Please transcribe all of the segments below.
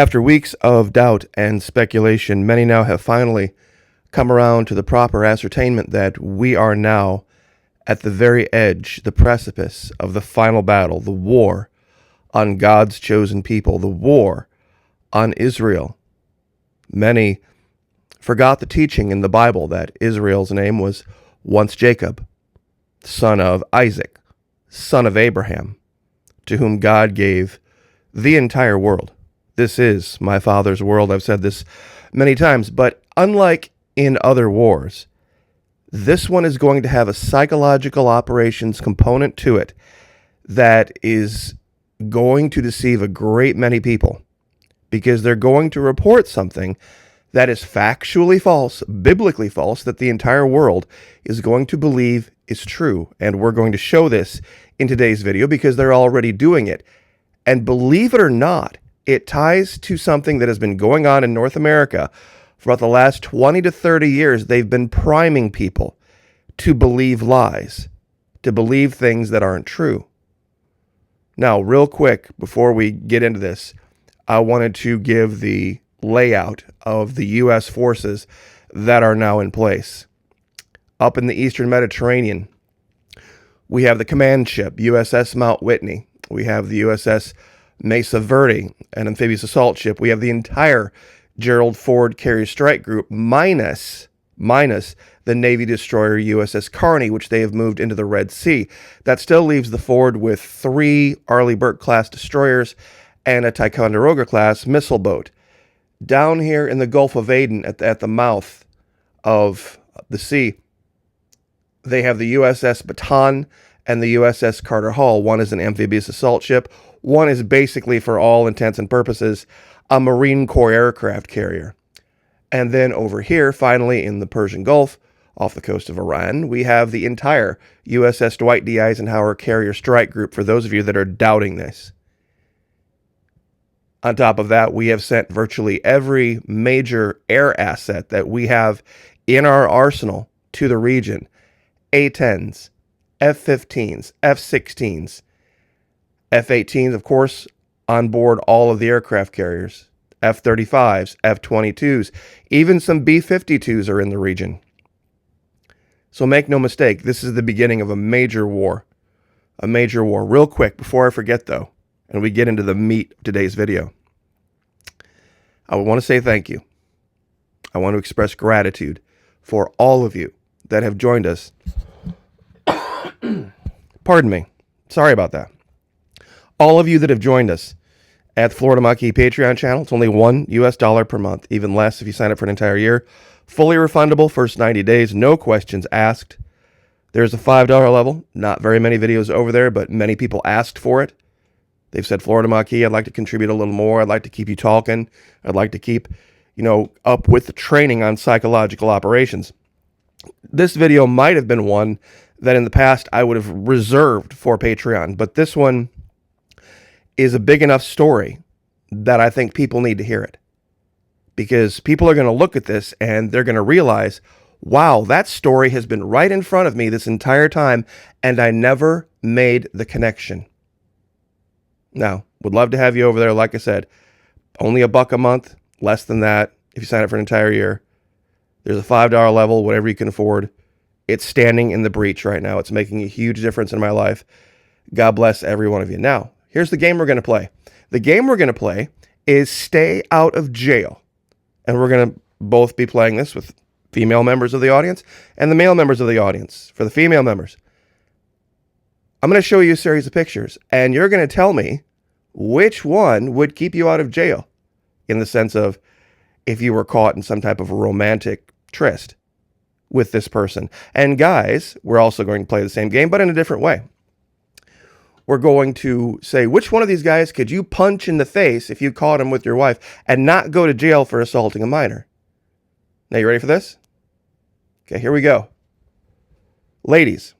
After weeks of doubt and speculation, many now have finally come around to the proper ascertainment that we are now at the very edge, the precipice of the final battle, the war on God's chosen people, the war on Israel. Many forgot the teaching in the Bible that Israel's name was once Jacob, son of Isaac, son of Abraham, to whom God gave the entire world. This is my Father's world. I've said this many times, but unlike in other wars, this one is going to have a psychological operations component to it that is going to deceive a great many people, because they're going to report something that is factually false, biblically false, that the entire world is going to believe is true. And we're going to show this in today's video because they're already doing it. And believe it or not, it ties to something that has been going on in North America for about the last 20 to 30 years. They've been priming people to believe lies, to believe things that aren't true. Now, real quick, before we get into this, I wanted to give the layout of the U.S. forces that are now in place. Up in the Eastern Mediterranean, we have the command ship, USS Mount Whitney. We have the USS Mesa Verde, an amphibious assault ship. We have the entire Gerald Ford carrier strike group, minus the Navy destroyer USS Carney, which they have moved into the Red Sea. That still leaves the Ford with 3 Arleigh Burke-class destroyers and a Ticonderoga-class missile boat. Down here in the Gulf of Aden, at the mouth of the sea, they have the USS Bataan and the USS Carter Hall. One is an amphibious assault ship. One is basically, for all intents and purposes, a Marine Corps aircraft carrier. And then over here, finally, in the Persian Gulf, off the coast of Iran, we have the entire USS Dwight D. Eisenhower carrier strike group, for those of you that are doubting this. On top of that, we have sent virtually every major air asset that we have in our arsenal to the region. A-10s, F-15s, F-16s, F-18s, of course, on board all of the aircraft carriers, F-35s, F-22s, even some B-52s are in the region. So make no mistake, this is the beginning of a major war. A major war. Real quick, before I forget though, and we get into the meat of today's video, I want to say thank you. I want to express gratitude for all of you that have joined us. Pardon me. Sorry about that. All of you that have joined us at the Florida Maquis Patreon channel. It's only $1 per month, even less if you sign up for an entire year. Fully refundable, first 90 days, no questions asked. There's a $5 level. Not very many videos over there, but many people asked for it. They've said, Florida Maquis, I'd like to contribute a little more. I'd like to keep you talking. I'd like to keep, up with the training on psychological operations. This video might have been one that in the past I would have reserved for Patreon, but this one is a big enough story that I think people need to hear it. Because people are going to look at this and they're going to realize, wow, that story has been right in front of me this entire time, and I never made the connection. Now, would love to have you over there. Like I said, only $1 a month, less than that if you sign up for an entire year. There's a $5 level, whatever you can afford. It's standing in the breach right now. It's making a huge difference in my life. God bless every one of you. Now, here's the game we're going to play. The game we're going to play is Stay Out of Jail. And we're going to both be playing this with female members of the audience and the male members of the audience. For the female members, I'm going to show you a series of pictures, and you're going to tell me which one would keep you out of jail, in the sense of if you were caught in some type of a romantic tryst with this person. And guys, we're also going to play the same game, but in a different way. We're going to say, which one of these guys could you punch in the face if you caught him with your wife and not go to jail for assaulting a minor? Now, you ready for this? Okay, here we go. Ladies,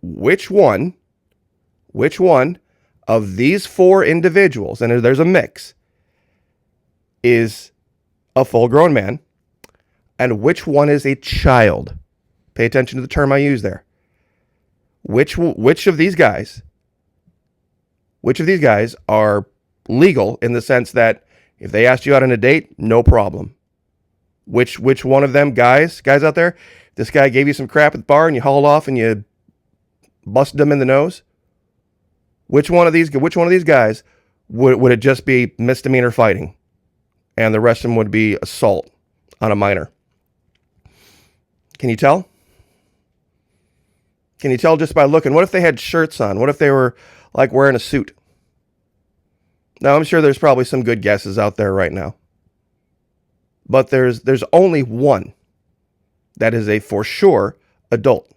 which one of these 4 individuals, and there's a mix, is a full-grown man, and which one is a child? Pay attention to the term I use there. Which of these guys are legal in the sense that if they asked you out on a date, no problem. Which one of them guys out there, this guy gave you some crap at the bar and you hauled off and you busted him in the nose? Which one of these guys would it just be misdemeanor fighting and the rest of them would be assault on a minor? Can you tell? Can you tell just by looking? What if they had shirts on? What if they were like wearing a suit? Now, I'm sure there's probably some good guesses out there right now. But there's only one that is a for sure adult.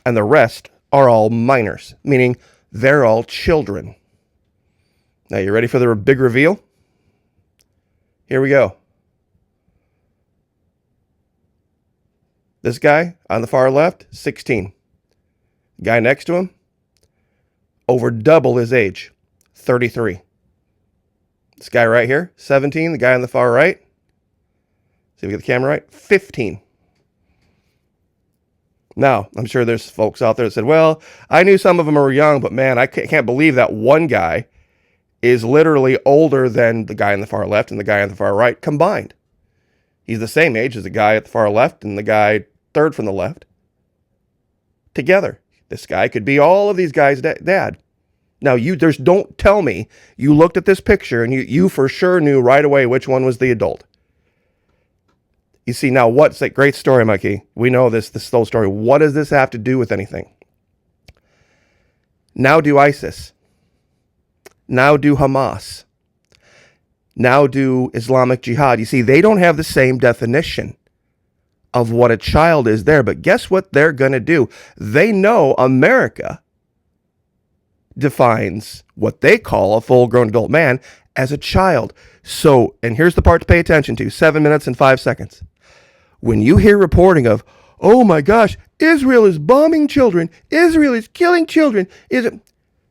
And the rest are all minors, meaning they're all children. Now, you ready for the big reveal? Here we go. This guy on the far left, 16. Guy next to him, over double his age, 33. This guy right here, 17. The guy on the far right, see if we get the camera right, 15. Now, I'm sure there's folks out there that said, well, I knew some of them were young, but man, I can't believe that one guy is literally older than the guy on the far left and the guy on the far right combined. He's the same age as the guy at the far left and the guy third from the left. Together. This guy could be all of these guys' dad. Now, don't tell me you looked at this picture and you for sure knew right away which one was the adult. You see, now what's that great story, Mikey? We know this whole story. What does this have to do with anything? Now do ISIS. Now do Hamas. Now do Islamic Jihad. You see, they don't have the same definition of what a child is there. But guess what they're going to do? They know America defines what they call a full-grown adult man as a child. So, and here's the part to pay attention to, 7 minutes and 5 seconds. When you hear reporting of, oh my gosh, Israel is bombing children, Israel is killing children,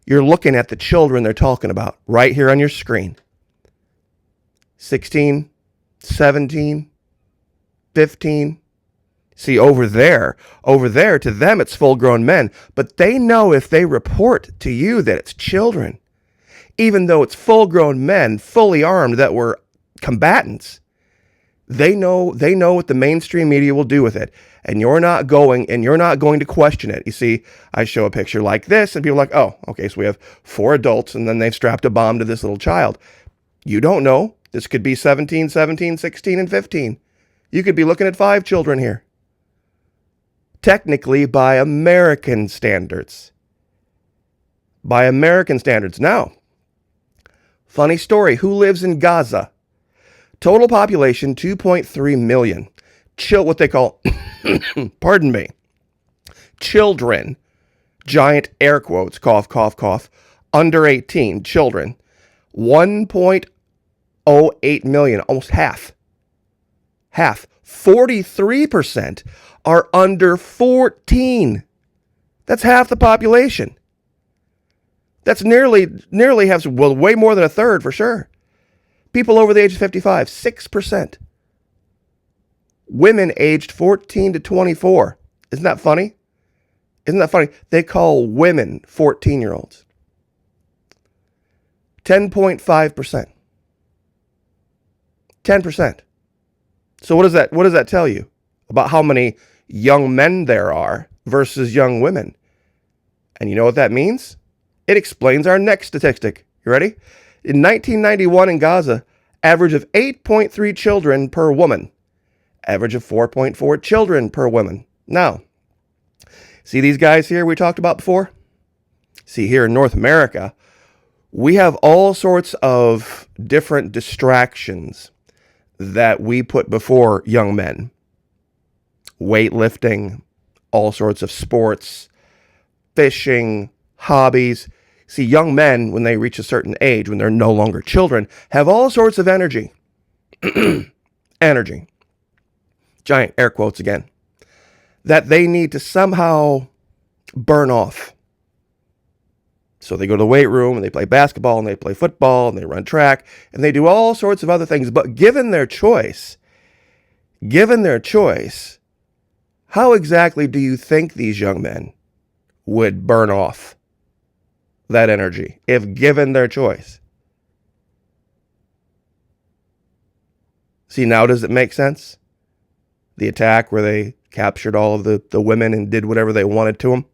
you're looking at the children they're talking about right here on your screen. 16, 17, 15. See, over there, to them, it's full-grown men. But they know if they report to you that it's children, even though it's full-grown men, fully armed, that were combatants, they know what the mainstream media will do with it. And you're not going to question it. You see, I show a picture like this, and people are like, oh, okay, so we have 4 adults, and then they've strapped a bomb to this little child. You don't know. This could be 17, 16, and 15. You could be looking at 5 children here. Technically, by American standards. By American standards. Now, funny story. Who lives in Gaza? Total population, 2.3 million. What they call, pardon me, children. Giant air quotes, cough, cough, cough. Under 18, children. 1.08 million, almost half. 43% are under 14. That's half the population. That's nearly half, well, way more than a third for sure. People over the age of 55, 6%. Women aged 14 to 24. Isn't that funny? They call women 14-year-olds. 10.5%. 10%. So what does that tell you about how many young men there are versus young women? And you know what that means? It explains our next statistic. You ready? In 1991 in Gaza, average of 8.3 children per woman. Average of 4.4 children per woman. Now, see these guys here we talked about before? See, here in North America, we have all sorts of different distractions that we put before young men. Weightlifting, all sorts of sports, fishing, hobbies. See, young men, when they reach a certain age, when they're no longer children, have all sorts of energy. Energy. Giant air quotes again. That they need to somehow burn off. So they go to the weight room and they play basketball and they play football and they run track and they do all sorts of other things. But given their choice, how exactly do you think these young men would burn off? that energy if given their choice. See, now does it make sense? The attack where they captured all of the women and did whatever they wanted to them.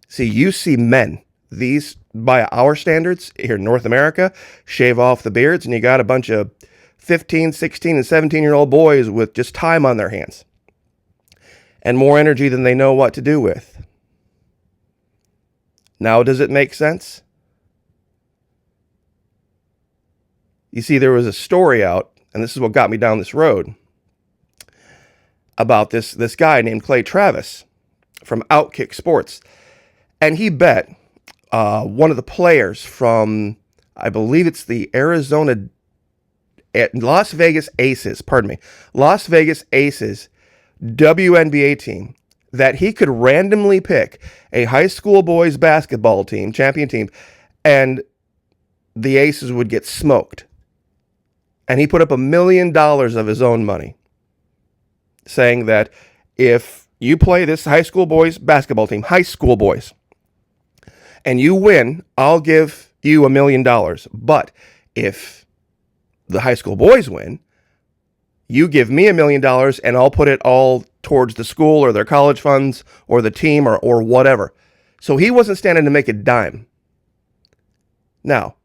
See, you see men, these, by our standards here in North America, shave off the beards, and you got a bunch of 15, 16, and 17-year-old boys with just time on their hands and more energy than they know what to do with. Now, does it make sense? You see, there was a story out, and this is what got me down this road, about this guy named Clay Travis from Outkick Sports. And he bet one of the players from, I believe it's the Las Vegas Aces WNBA team, that he could randomly pick a high school boys basketball team, champion team, and the Aces would get smoked. And he put up $1 million of his own money, saying that if you play this high school boys basketball team, high school boys, and you win, I'll give you $1 million. But if the high school boys win, you give me $1 million and I'll put it all towards the school or their college funds or the team or whatever. So he wasn't standing to make a dime. Now,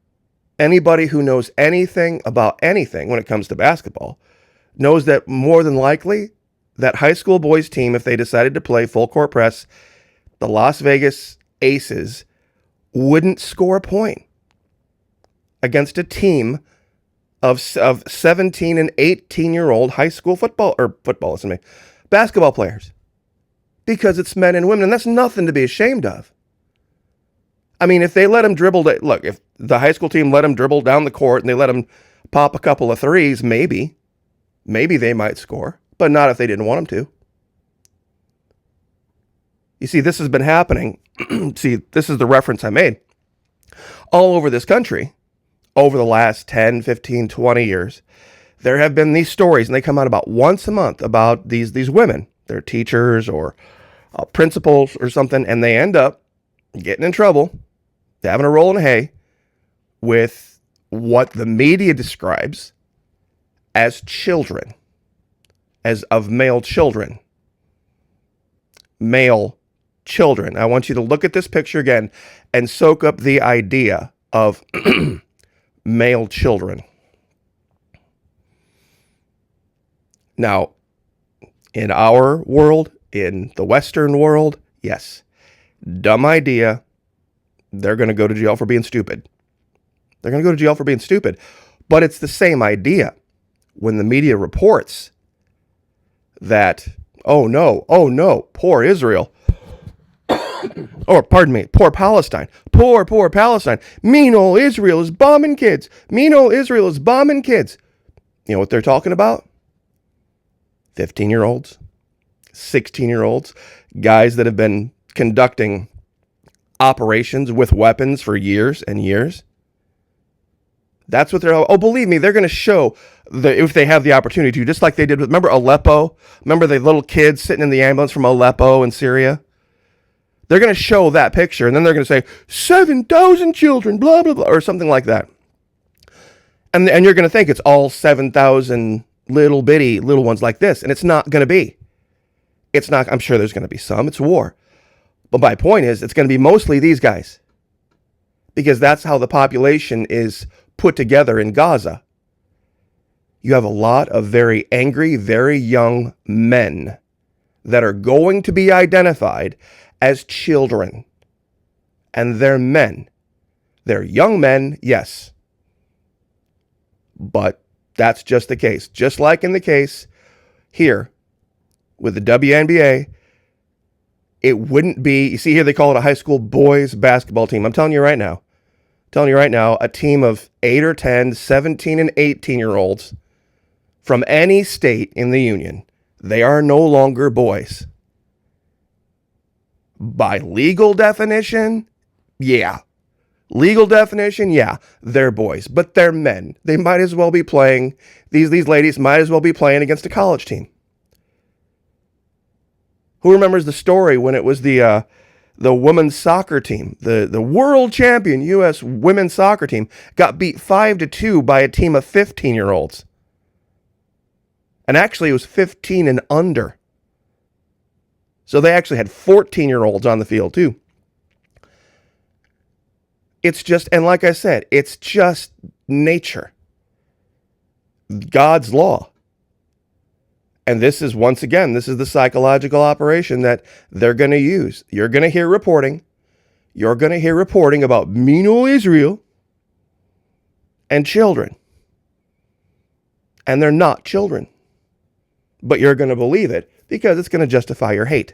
anybody who knows anything about anything when it comes to basketball knows that more than likely that high school boys team, if they decided to play full court press, the Las Vegas Aces wouldn't score a point against a team of 17 and 18-year-old high school basketball players, because it's men and women, and that's nothing to be ashamed of. I mean, if they let them dribble, if the high school team let them dribble down the court and they let them pop a couple of threes, maybe they might score, but not if they didn't want them to. You see, this has been happening. See, this is the reference I made. All over this country, over the last 10, 15, 20 years, there have been these stories, and they come out about once a month about these women. They're teachers or principals or something, and they end up getting in trouble, having a roll in hay with what the media describes as children, as of male children. Male children. I want you to look at this picture again and soak up the idea of male children. Now, in our world, in the Western world, yes, dumb idea. They're going to go to jail for being stupid. They're going to go to jail for being stupid. But it's the same idea when the media reports that, oh no, poor Israel. Or, pardon me, poor Palestine. Poor Palestine. Mean old Israel is bombing kids. Mean old Israel is bombing kids. You know what they're talking about? 15-year-olds, 16-year-olds, guys that have been conducting operations with weapons for years and years. That's what they're... Oh, believe me, they're going to show, if they have the opportunity to, just like they did with... Remember Aleppo? Remember the little kids sitting in the ambulance from Aleppo in Syria? They're going to show that picture, and then they're going to say, 7,000 children, blah, blah, blah, or something like that. And you're going to think it's all 7,000 little ones like this, and it's not going to be. It's not. I'm sure there's going to be some. It's war. But my point is, it's going to be mostly these guys, because that's how the population is put together in Gaza. You have a lot of very angry, very young men that are going to be identified as children. And they're men. They're young men, yes. But that's just the case. Just like in the case here with the WNBA, it wouldn't be, you see here they call it a high school boys basketball team. I'm telling you right now, a team of 8 or 10, 17 and 18-year-olds from any state in the union, they are no longer boys. By legal definition, yeah. Legal definition, yeah, they're boys, but they're men. They might as well be playing, these ladies might as well be playing against a college team. Who remembers the story when it was the The women's soccer team, the world champion U.S. women's soccer team, got beat 5-2 by a team of 15-year-olds. And actually, it was 15 and under. So they actually had 14-year-olds on the field, too. It's just, and like I said, it's just nature. God's law. And this is, once again, this is the psychological operation that they're going to use. You're going to hear reporting. You're going to hear reporting about mean old Israel and children. And they're not children. But you're going to believe it because it's going to justify your hate.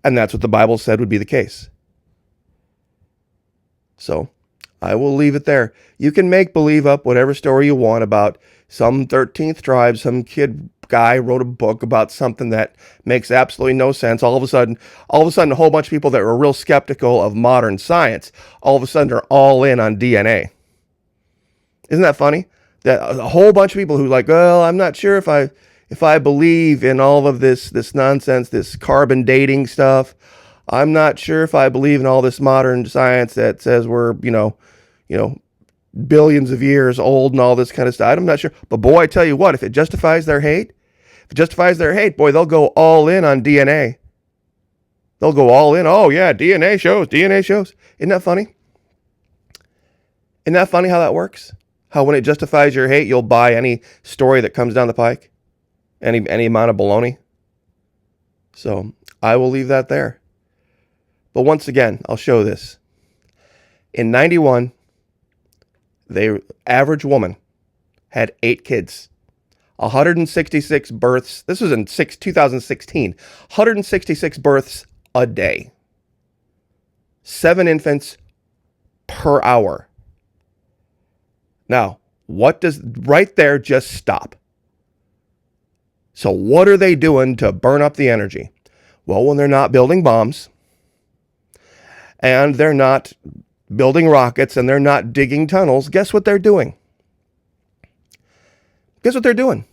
And that's what the Bible said would be the case. So I will leave it there. You can make believe up whatever story you want about some 13th tribe, some guy wrote a book about something that makes absolutely no sense. All of a sudden, a whole bunch of people that were real skeptical of modern science, all of a sudden are all in on DNA. Isn't that funny? That a whole bunch of people who like, well, I'm not sure if I believe in all of this nonsense, this carbon dating stuff. I'm not sure if I believe in all this modern science that says we're, billions of years old and all this kind of stuff. I'm not sure. But boy, I tell you what, if it justifies their hate, boy, they'll go all in on DNA. They'll go all in. Oh, yeah, DNA shows. Isn't that funny? Isn't that funny how that works? How when it justifies your hate, you'll buy any story that comes down the pike? Any amount of baloney? So I will leave that there. But once again, I'll show this. In 91, the average woman had 8 kids. 166 births. This was in 2016. 166 births a day. 7 infants per hour. Now, right there, just stop. So what are they doing to burn up the energy? Well, when they're not building bombs, and they're not building rockets, and they're not digging tunnels, guess what they're doing? Guess what they're doing?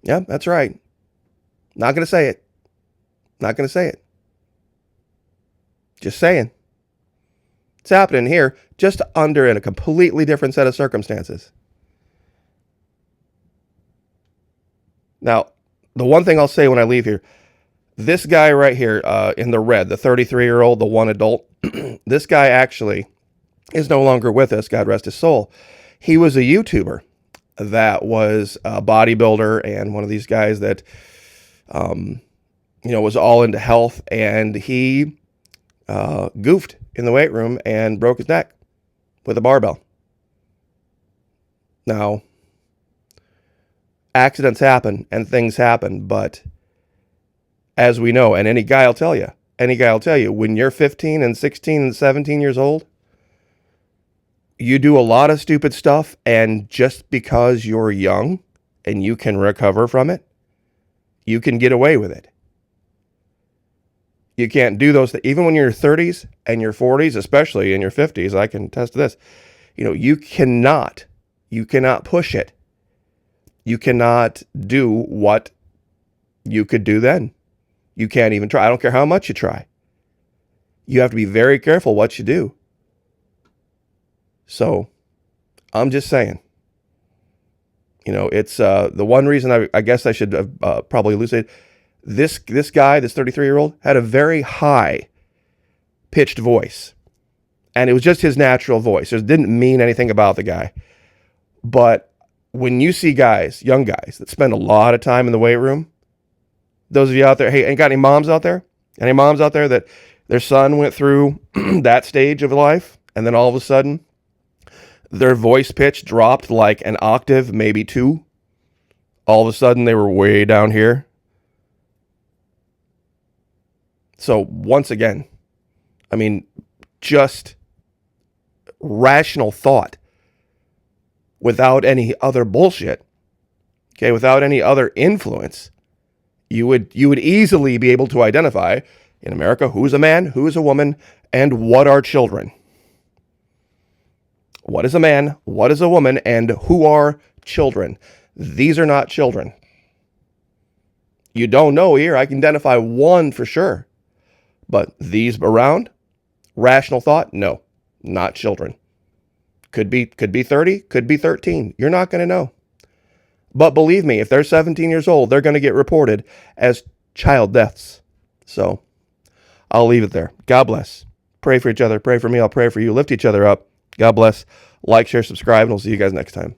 Yeah, that's right. Not going to say it. Not going to say it. Just saying. It's happening here, just under in a completely different set of circumstances. Now, the one thing I'll say when I leave here, this guy right here in the red, the 33-year-old, the one adult, this guy actually is no longer with us, God rest his soul. He was a YouTuber that was a bodybuilder and one of these guys that, was all into health, and he goofed in the weight room and broke his neck with a barbell. Now, accidents happen and things happen, but as we know, and any guy will tell you, when you're 15 and 16 and 17 years old, you do a lot of stupid stuff, and just because you're young and you can recover from it, you can get away with it. You can't do those things. Even when you're in your 30s and your 40s, especially in your 50s, I can attest to this. You cannot push it. You cannot do what you could do then. You can't even try. I don't care how much you try. You have to be very careful what you do. So, I'm just saying. It's the one reason I guess I should have probably elucidated. This guy, this 33-year-old, had a very high-pitched voice. And it was just his natural voice. It didn't mean anything about the guy. But when you see guys, young guys, that spend a lot of time in the weight room, those of you out there, hey, ain't got any moms out there? Any moms out there that their son went through that stage of life, and then all of a sudden, their voice pitch dropped like an octave, maybe 2. All of a sudden, they were way down here. So once again, just rational thought without any other bullshit, okay, without any other influence, you would easily be able to identify in America who's a man, who is a woman, and what are children. What is a man, what is a woman, and who are children? These are not children. You don't know here. I can identify one for sure. But these around, rational thought, no, not children. Could be 30, could be 13. You're not going to know. But believe me, if they're 17 years old, they're going to get reported as child deaths. So I'll leave it there. God bless. Pray for each other. Pray for me. I'll pray for you. Lift each other up. God bless. Like, share, subscribe, and we'll see you guys next time.